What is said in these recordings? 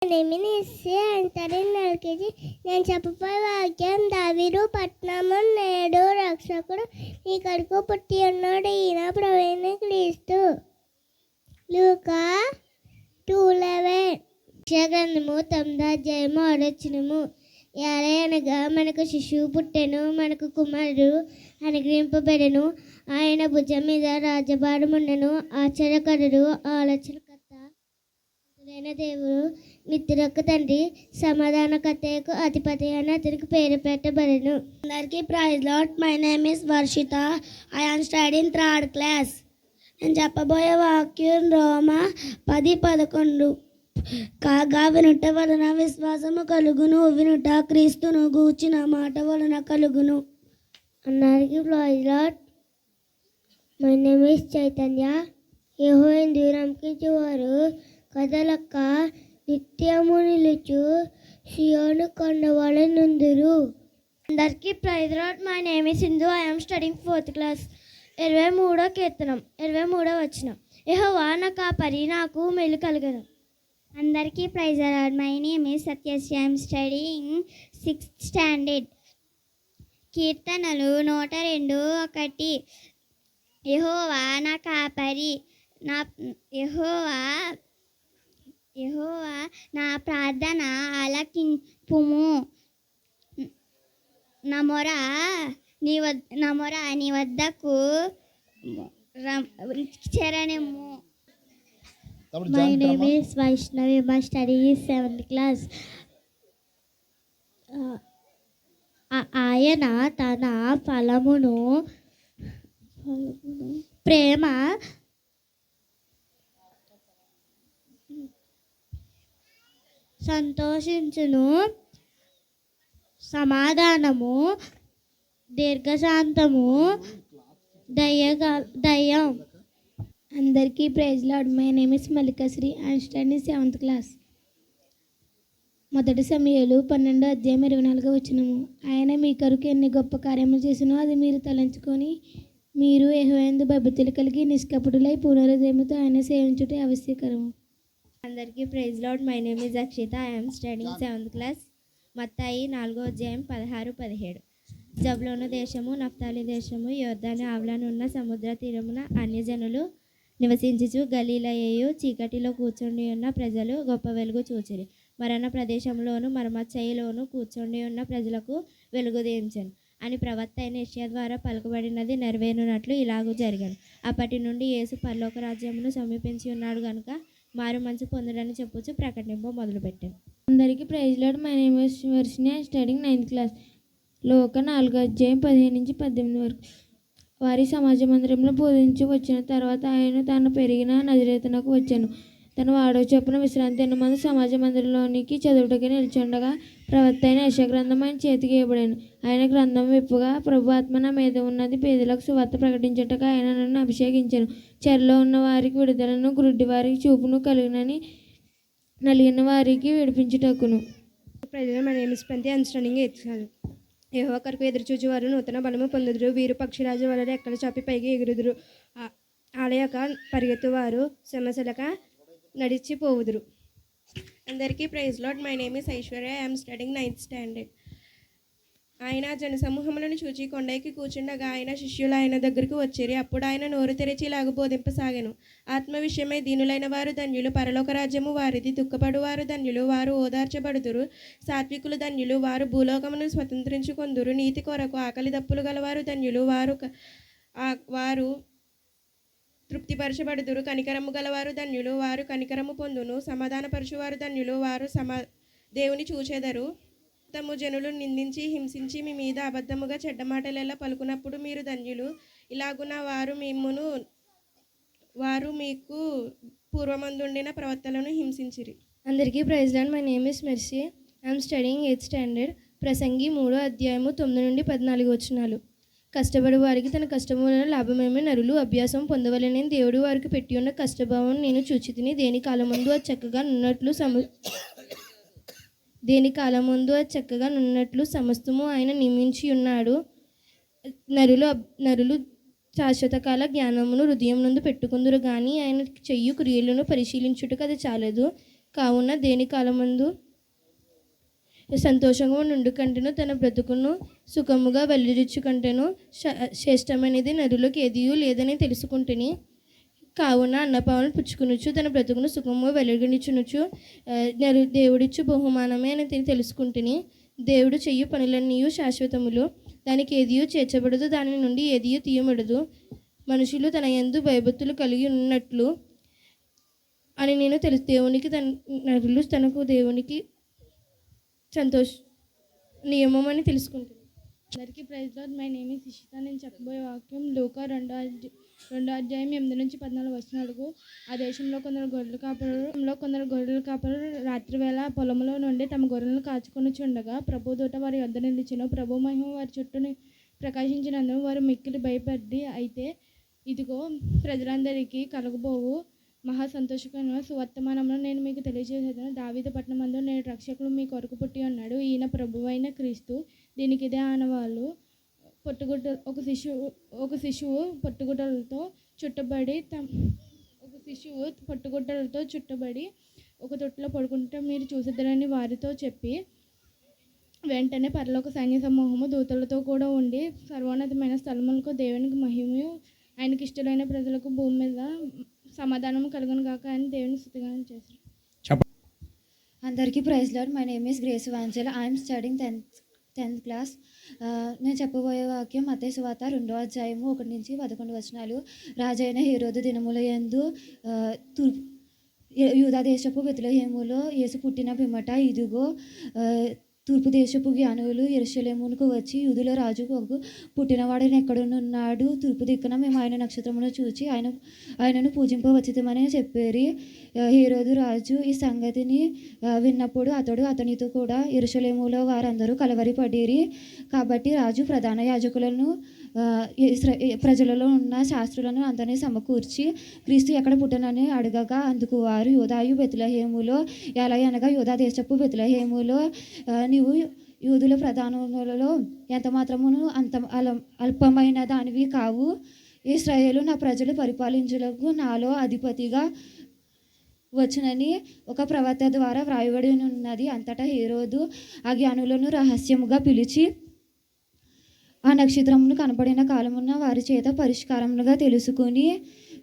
ఎనిమిది అంతరిన్ నల్కేజీ నేను చెప్పబోయే వాక్యం దావీదు పట్టణము నేడు రక్షకుడు ఈ కడుకు పుట్టి ఉన్నాడు ఈయన ప్రవీణ క్రీస్తు. లూకా 2:11 గ్రంథము 9వ అధ్యాయము 6 అనగా మనకు శిశువు పుట్టెను, మనకు కుమారుడు అనుగ్రహింపబడెను, ఆయన భుజం మీద రాజభారం ఉండెను. ఆశ్చర్యకరుడు, ఆలోచనకర్త, దేవుడు, నిత్యులకు తండ్రి, సమాధానకర్తకు అధిపతి అని అతనికి పేరు పెట్టబడెను. అందరికీ praise lord. My name is Varshitha. I am studying 3rd class. నేను చెప్పబోయే వాక్యం రోమా 10:11. కాగా వినుట వలన విశ్వాసము కలుగును, వినుట క్రీస్తును గూర్చిన మాట వలన కలుగును. అందరికీ praise lord. My name is Chaitanya. యెహోవాను నమ్మించువారు కదలక నిత్యము నిలుచు సియోను కొండవలె నుందురు. అందరికీ praise lord. My name is Sindhu. I am studying 4th class. 23వ కీర్తనం 23వ వచనం. యెహోవా నా కాపరి, నాకు మేలు కలుగను. అందరికీ praise lord. My name is Satyasri. I am studying 6th standard. కీర్తనలు 102:1. యెహోవా నా కాపరి, యెహోవా నా ప్రార్థన ఆలకింపుము. నమొర నీ వద్దకు చరణము. My name is Vaishnavi. My study is 7th class. ఆయన తన ఫలమును ప్రేమ సంతోషించును, సమాధానము, దీర్ఘశాంతము, దయం. అందరికీ praise lord. My name is Mallikasri. I am studying 7th class. 1 సమూయేలు 12:24. ఆయన మీ కొరకు ఎన్ని గొప్ప కార్యములు చేసినో అది మీరు తలంచుకొని మీరు యెహోవాయందు భయభక్తులు కలిగి నిష్కపటులై పూర్ణహృదయముతో ఆయన సేవించుట ఆవశ్యకరము. అందరికీ praise lord. My name is Akshita. I am studying 7th class. మత్తాయి 4:16-17. జబులోను దేశము, నఫ్తాలి దేశము, యొర్దాను ఆవలానున్న సముద్ర తీరమున అన్యజనులు నివసించుచు గలిలయయు చీకటిలో కూర్చుండి ఉన్న ప్రజలు గొప్ప వెలుగు చూచిరి. మరణ ప్రదేశంలోను మరమచ్చయిలోను కూర్చుండి ఉన్న ప్రజలకు వెలుగు దించెను అని ప్రవక్త అయిన యెషయా ద్వారా పలుకబడినది నెరవేరునట్లు ఇలాగూ జరిగాను. అప్పటి నుండి యేసు పరలోక రాజ్యమును సమీపించి ఉన్నాడు గనుక మారు మనసు పొందుడని చెప్పుచు ప్రకటింప మొదలుపెట్టాను. అందరికీ praise lord. My name is Varshini. I studying 9th class. లూకా 4:15-18. వారి సమాజ మందిరంలో బోధించి వచ్చిన తర్వాత ఆయన తాను పెరిగిన నజరేతునకు వచ్చాను. తను వాడో చొప్పున విశ్రాంతి మంది సమాజ మందిరంలోనికి చదువుటకి నిల్చుండగా ప్రవక్త అయిన యెషయా గ్రంథం ఆయన చేతికి ఇవ్వబడాను. ఆయన గ్రంథం విప్పుగా, ప్రభు ఆత్మ నా మీద ఉన్నది, పేదలకు సువార్త ప్రకటించుటకు ఆయన నన్ను అభిషేకించాను. చెరలో ఉన్న వారికి విడుదలను, గుడ్డి వారికి చూపును కలుగునని, నలిగిన వారికి విడిపించుటకును. ప్రజలు మన name is Pranthi. I am studying 8th class. యెహోవా కొరకు ఎదురుచూచువారు నూతన బలము పొందుదురు, వీరు పక్షిరాజు వలె రెక్కలు చాపి పైకి ఎగురుదురు, ఆలయక పరిగెత్తువారు సమస్యలక నడిచిపోవుదురు. అందరికీ praise lord. My name is Aishwarya. I am studying 9th standard. ఆయన జనసమూహములను చూచి కొండకి కూర్చుండగా ఆయన శిష్యులు ఆయన దగ్గరకు వచ్చిరి. అప్పుడు ఆయన నోరు తెరిచి ఇలాగ బోధింపసాగెను. ఆత్మ విషయమై దీనులైన వారు ధన్యులు, పరలోక రాజ్యము వారిది. దుఃఖపడువారు ధన్యులు, వారు ఓదార్చబడుదురు. సాత్వికులు ధన్యులు, వారు భూలోకమును స్వతంత్రించుకొందురు. నీతి కొరకు ఆకలి దప్పులు గలవారు ధన్యులు, వారు తృప్తిపరచబడుదురు. కనికరము గలవారు ధన్యులు, వారు కనికరము పొందును. సమాధానపరచువారు ధన్యులు, వారు దేవుని చూచెదరు. తమ జనులు నిందించి హింసించి మీ మీద అబద్ధముగా చెడ్డ మాటలెలా పలుకున్నప్పుడు మీరు ధన్యులు. ఇలాగున వారు మీకు పూర్వమందుండిన ప్రవక్తలను హింసించిరి. అందరికీ praise lord. My name is Mercy. I am studying 8th standard. ప్రసంగి 3:9-14. కష్టపడి వారికి తన కష్టము వలన లాభమేమి, నరులు అభ్యాసం పొందవలనని దేవుడు వారికి పెట్టి ఉన్న కష్టభావం నేను చూచితిని. దేని కాలమందు అది చక్కగా నున్నట్లు సమస్తము ఆయన నియమించి ఉన్నాడు. నరులు శాశ్వత కాల జ్ఞానమును హృదయం నందు పెట్టుకుందరు కానీ ఆయన చెయ్యు క్రియలను పరిశీలించుటకు అది చాలదు. కావున దేని కాలమందు సంతోషంగా నుండు కంటేను తన బ్రతుకును సుఖముగా వెల్లడించు కంటేను శ్రేష్టమైనది నరులకు ఏదియూ లేదని తెలుసుకుంటుని. కావున అన్నపాలను పుచ్చుకునుచు తన బ్రతుకును సుఖముగా వెలుగనిచునుచు దేవుడిచ్చు బహుమానమే అని తెలుసుకుంటుని. దేవుడు చెయ్యి పనులన్నీ శాశ్వతములు, దానికి ఏదియూ చేర్చబడదు, దాని నుండి ఏదియూ తీయబడదు. మనుషులు తన యందు భయభక్తులు కలిగి ఉన్నట్లు అని నేను దేవునికి నరులు తనకు దేవునికి నియమం అని తెలుసుకుంటున్నాను. అందరికీ praise lord. My name is Ishitha. నేను చెప్పబోయే వాక్యం లూకా 2:8-14 ఆ దేశంలో కొందరు గొర్రెల కాపరులు రాత్రివేళ పొలంలో నుండి తమ గొర్రెలను కాచుకొని చుండగా ప్రభు దూత వారి వద్ద నిలిచెను. ప్రభు మహిమ వారి చుట్టూ ప్రకాశించినందున వారు మిక్కిలి భయపడి, అయితే ఇదిగో ప్రజలందరికీ కలగబోవు మహా సంతోషకరమైన సువర్తమానంలో నేను మీకు తెలియజేసేదాను. దావీదు పట్టణమందు నేను రక్షకులు మీ కొరకు పుట్టి ఉన్నాడు. ఈయన ప్రభువైన క్రీస్తు. దీనికి ఇదే ఆనవాళ్ళు. ఒక శిశువు పొట్టుగుడ్డలతో చుట్టబడి ఒక తొట్టులో పడుకుంటే మీరు చూసిద్దరని వారితో చెప్పి, వెంటనే పరలోక సైన్య సమూహము దూతలతో కూడా ఉండి సర్వోన్నతమైన స్థలములకు దేవునికి మహిమయు ఆయనకి ఇష్టమైన ప్రజలకు భూమి మీద సమాధానం కలుగును గాక అని దేవుని స్తుతిగానం చేశారు. అందరికీ praise lord. My name is grace Vanjal. I am studying 10th class. నేను చెప్పబోయే వాక్యం మత్తయి సువార్త 2:1-11 రాజైన హేరోదు దినముల యందు యూదా దేశపు బెత్లెహేములో యేసు పుట్టిన పిమ్మట ఇదిగో తూర్పు దేశపు జ్ఞానులు యెరూషలేమునకు వచ్చి యూదుల రాజు పుట్టినవాడని ఎక్కడున్నాడు, తూర్పు దిక్కున మేము ఆయన నక్షత్రమును చూచి ఆయనను పూజింపవచ్చితమని చెప్పారు. హేరోదు రాజు ఈ సంగతిని విన్నప్పుడు అతనితో కూడా యెరూషలేములో వారందరూ కలవరపడిరి. కాబట్టి రాజు ప్రధాన యాజకులను ప్రజలలో ఉన్న శాస్త్రులను అందరినీ సమకూర్చి క్రీస్తు ఎక్కడ పుట్టనని అడగగా, అందుకు వారు యూదాయు బెత్లెహేములో, ఎలా అనగా యూదా దేశపు బెత్లెహేములో నీవు యూదుల ప్రధానులలో ఎంత మాత్రమును అంత అల్పమైన దానివి కావు. ఇశ్రాయేలు నా ప్రజలు పరిపాలించుటకు నాలో అధిపతిగా వచ్చునని ఒక ప్రవక్త ద్వారా వ్రాయబడి ఉన్నది. అంతటా హేరోదు ఆ జ్ఞానులను రహస్యముగా పిలిచి ఆ నక్షత్రమును కనపడిన కాలమున వారి చేత పరిష్కారముగా తెలుసుకొని,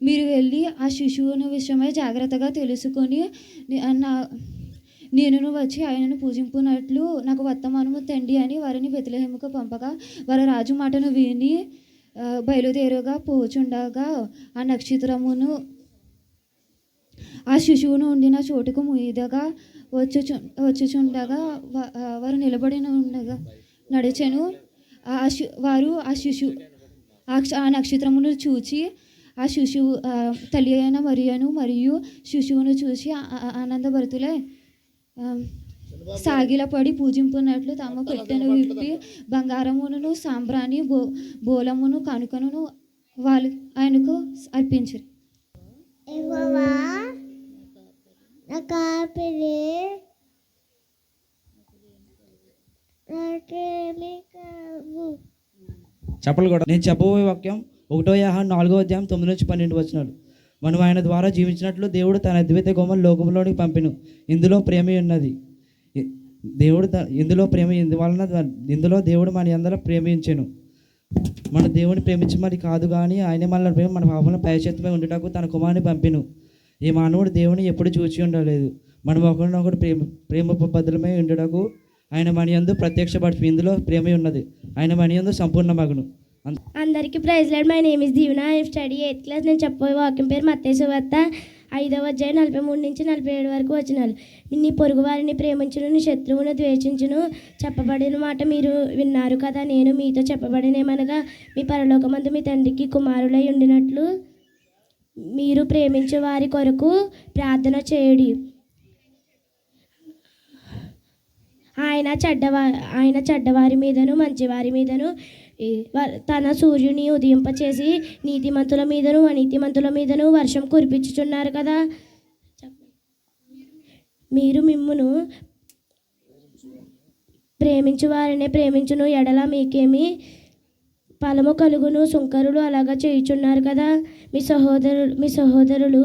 మీరు వెళ్ళి ఆ శిశువును విషయమై జాగ్రత్తగా తెలుసుకొని నేను వచ్చి ఆయనను పూజింపునట్లు నాకు వర్తమానము తండి అని వారిని బెత్లెహేముకు పంపగా, వారి రాజు మాటను విని బయలుదేరుగా పోచుండగా ఆ నక్షత్రమును ఆ శిశువును ఉండిన చోటుకు మీదగా వచ్చుచుండగా వారు నిలబడి ఉండగా నడిచెను. వారు ఆ నక్షత్రమును చూచి ఆ శిశువు తల్లి అయిన మరియు శిశువును చూసి ఆనందభరితులై సాగిలపడి పూజింపునట్లు తమ పెట్టెను విప్పి బంగారమును సాంబ్రాణి బోలమును కనుకను వాళ్ళు ఆయనకు అర్పించారు. చెప్పలు కూడా. నేను చెప్పబోయే వాక్యం 1 యోహాను 4:9-12 మనం ఆయన ద్వారా జీవించినట్లు దేవుడు తన అద్వితీయ కుమారుని లోకంలోనికి పంపెను. ఇందులో ప్రేమ ఉన్నది. ఇందులో దేవుడు మన అందరూ ప్రేమించెను. మన దేవుని ప్రేమించమని కాదు కానీ ఆయన మనల్ని ప్రేమ మన పాపంలో ప్రాయశ్చిత్తమై ఉండుటకు తన కుమారుని పంపెను. ఈ మానవుడు దేవుని ఎప్పుడు చూచి ఉండలేదు. మనం ఒకరినొకడు ప్రేమ బద్ధులమై ఉండుటకు ఆయన మన యందు ప్రత్యక్షపడి ఇందులో ప్రేమ ఉన్నది. ఆయన మన యందు సంపూర్ణ మగును. అందరికీ praise lord. My name is Deevena. I study 8th class. నేను చెప్పబోయే వాక్యం పేరు మత్తయి సువార్త 5:43-47 నీ పొరుగు వారిని ప్రేమించును, నీ శత్రువును ద్వేషించును చెప్పబడిన మాట మీరు విన్నారు కదా. నేను మీతో చెప్పబడినేమనగా, మీ పరలోకమందు మీ తండ్రికి కుమారులై ఉండినట్లు మీరు ప్రేమించే వారి కొరకు ప్రార్థన చేయుడి. ఆయన చెడ్డవారి మీదను మంచివారి మీదను తన సూర్యుని ఉదయింపచేసి నీతిమంతుల మీదను అనీతిమంతుల మీదను వర్షం కురిపించుచున్నారు కదా. మీరు మిమ్మును ప్రేమించు వారినే ప్రేమించును ఎడల మీకేమి ఫలము కలుగును. సుంకరులు అలాగా చేయుచున్నారు కదా. మీ సహోదరులు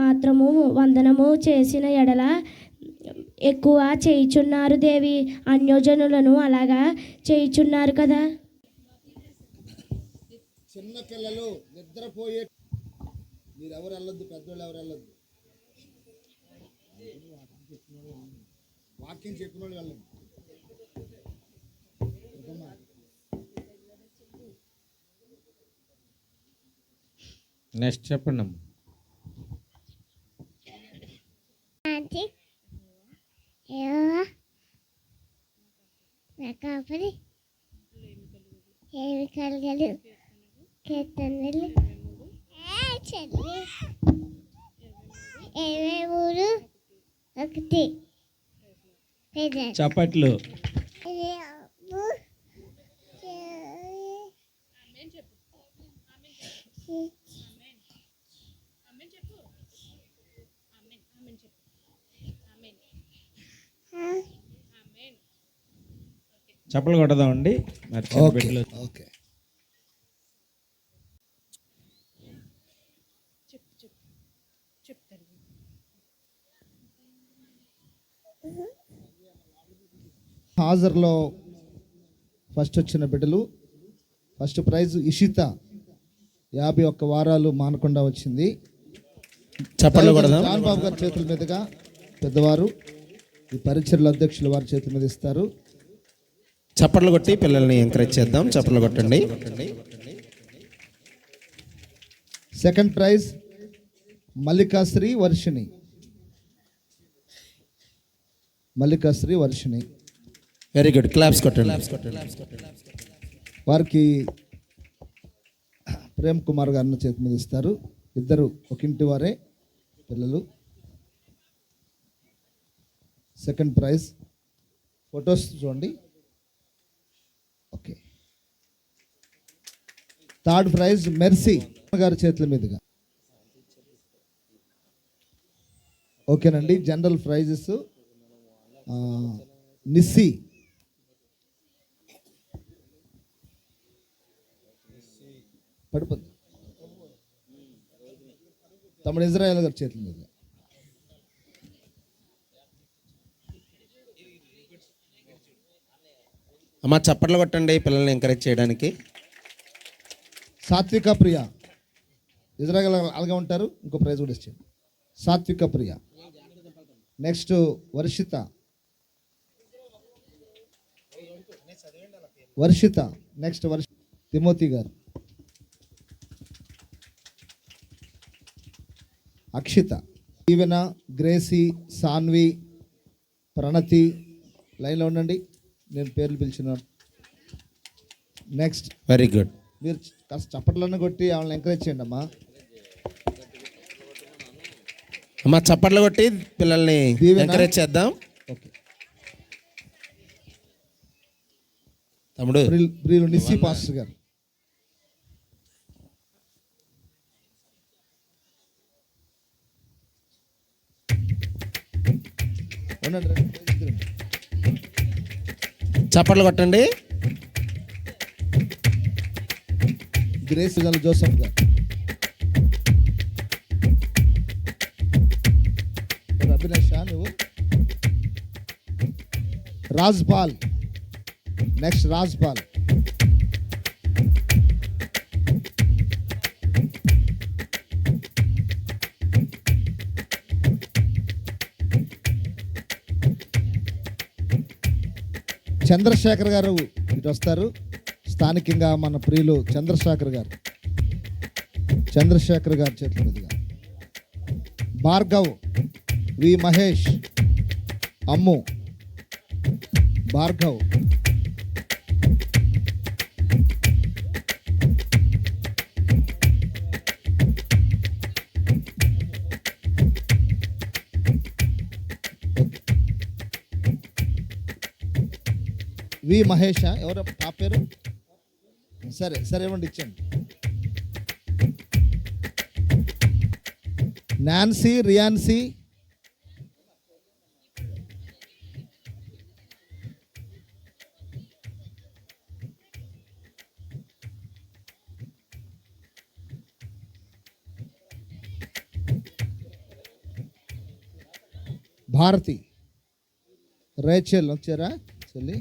మాత్రము వందనము చేసిన ఎడల ఎక్కువ చేయుచున్నారు దేవి. అన్యోజనులను అలాగా చేయుచున్నారు కదా. చిన్న పిల్లలు నిద్రపోయే మీరు ఎవరు వెళ్ళొద్దు, పెద్దోళ్ళు ఎవరు వెళ్ళొద్దు. వాక్యం చెప్పిన వాళ్ళు వెళ్ళండి. నెక్స్ట్ చెప్పండి అమ్మ. ఏమి కలగలు కీర్తనలు 23:1 చప్పట్లు. చప్పట్లు కొడదామండి. మరి చిన్న బిడ్డలు ఓకే. హాజర్లో ఫస్ట్ వచ్చిన బిడ్డలు, ఫస్ట్ ప్రైజ్ ఇషిత 51 వారాలు మానకుండా వచ్చింది. చప్పట్లు కొడదాం. జాన్ బాబు గారి చేతుల మీదుగా పెద్దవారు ఈ పరిచర్ల అధ్యక్షులు వారి చేతుల మీద ఇస్తారు. చప్పట్లు కొట్టి పిల్లల్ని ఎంకరేజ్ చేద్దాం. చప్పట్లు కొట్టండి. Second prize Mallikasri Varshini. Very good. Claps కొట్టండి. వారికి ప్రేమ్ కుమార్ గారిని చేతి మీద ఇస్తారు. ఇద్దరు ఒక ఇంటి వారే పిల్లలు. సెకండ్ ప్రైజ్ ఫొటోస్ చూడండి. ఓకే. థర్డ్ ప్రైజ్ మెర్సీ గారి చేతుల మీదుగా. ఓకేనండి. జనరల్ ప్రైజెస్ నిస్సి పడిపోద్ది. తమ్ముడు ఇజ్రాయెల్ గారి చేతుల మీద. అమ్మ చప్పట్లు కొట్టండి పిల్లల్ని ఎంకరేజ్ చేయడానికి. సాత్విక ప్రియ ఇజ్రాయెల్ అలాగే ఉంటారు. ఇంకో ప్రైజ్ కూడా ఇచ్చేయండి. సాత్విక ప్రియ. నెక్స్ట్ వర్షిత. నెక్స్ట్ తిమోతి గారు. అక్షిత, ఈవెన, గ్రేసీ, సాన్వి, ప్రణతి. లైన్లో ఉండండి, నేను పేర్లు పిలిచినాను. Next very good. మీరు కాస్త చప్పట్లను కొట్టి వాళ్ళని ఎంకరేజ్ చేయండి అమ్మా. అమ్మ చప్పట్లు కొట్టి పిల్లల్ని ఎంకరేజ్ చేద్దాం. ఓకే. తమ్ముడు బ్రీలు నిస్సి పాస్టర్ గారు. చప్పట్లు కొట్టండి. గ్రేస్ జోసఫ్ గారు. అభిలాష నువ్వు. రాజ్పాల్. నెక్స్ట్ రాజ్పాల్. చంద్రశేఖర్ గారు ఇటు వస్తారు. స్థానికంగా మన ప్రియులు చంద్రశేఖర్ గారు చేతుల మీదుగా. భార్గవ్, వి మహేష్, అమ్ము, భార్గవ్. వి మహేష ఎవరు ఆ పేరు? సరే ఇవ్వండి, ఇచ్చండి. నాన్సీ, రియాన్సీ, భారతి, రేచల్ వచ్చారా చెల్లి?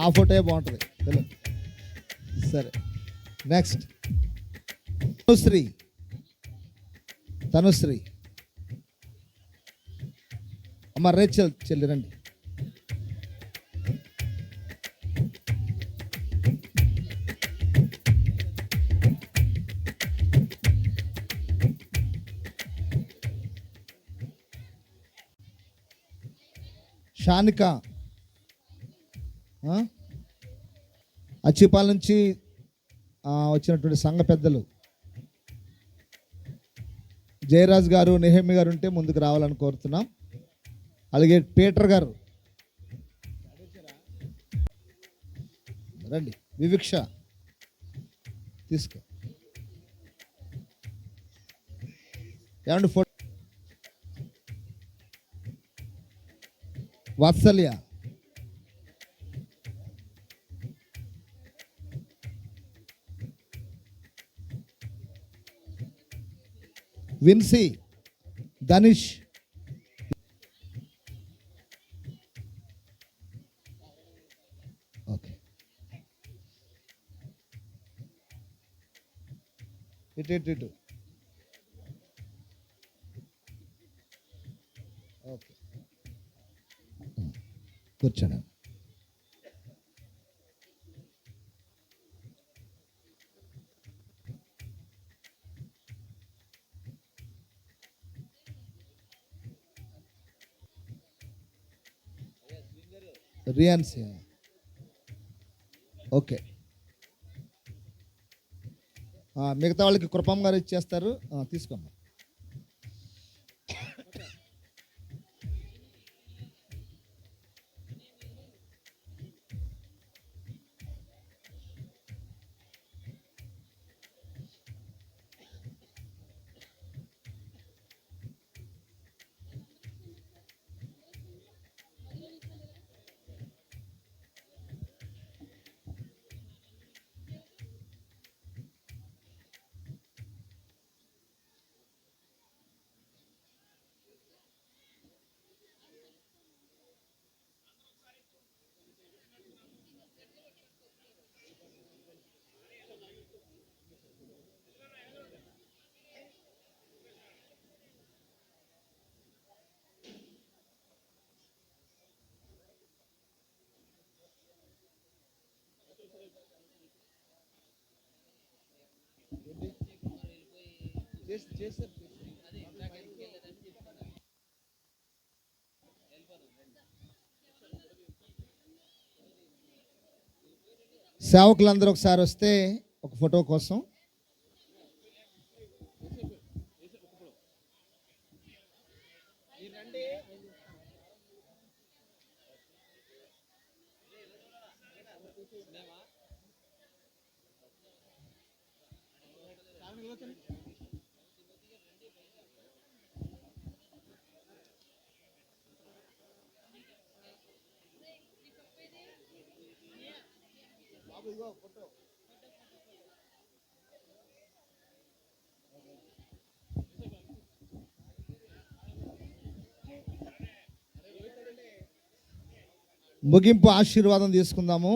ఆ ఫోటో బాగుంటుంది. సరే, నెక్స్ట్ తనుశ్రీ అమ్మ, రేచల్ చెల్లి రండి. షానిక, అచ్చిపాల నుంచి వచ్చినటువంటి సంఘ పెద్దలు జయరాజ్ గారు, నెహమి గారు ఉంటే ముందుకు రావాలని కోరుతున్నాం. అలాగే పీటర్ గారు రండి. వివిక్ష తీసుకో. ఏమండి ఫోటో? వాత్సల్య, విన్సీ, ధనిష్, ఓకే. ఇటు ఓకే, కూర్చోండి. రియాన్సీ, ఓకే. మిగతా వాళ్ళకి కృపమ్మ గారు ఇచ్చేస్తారు, తీసుకోండి. సేవకులందరూ ఒకసారి వస్తే ఒక ఫోటో కోసం. ముగింపు ఆశీర్వాదం తీసుకుందాము.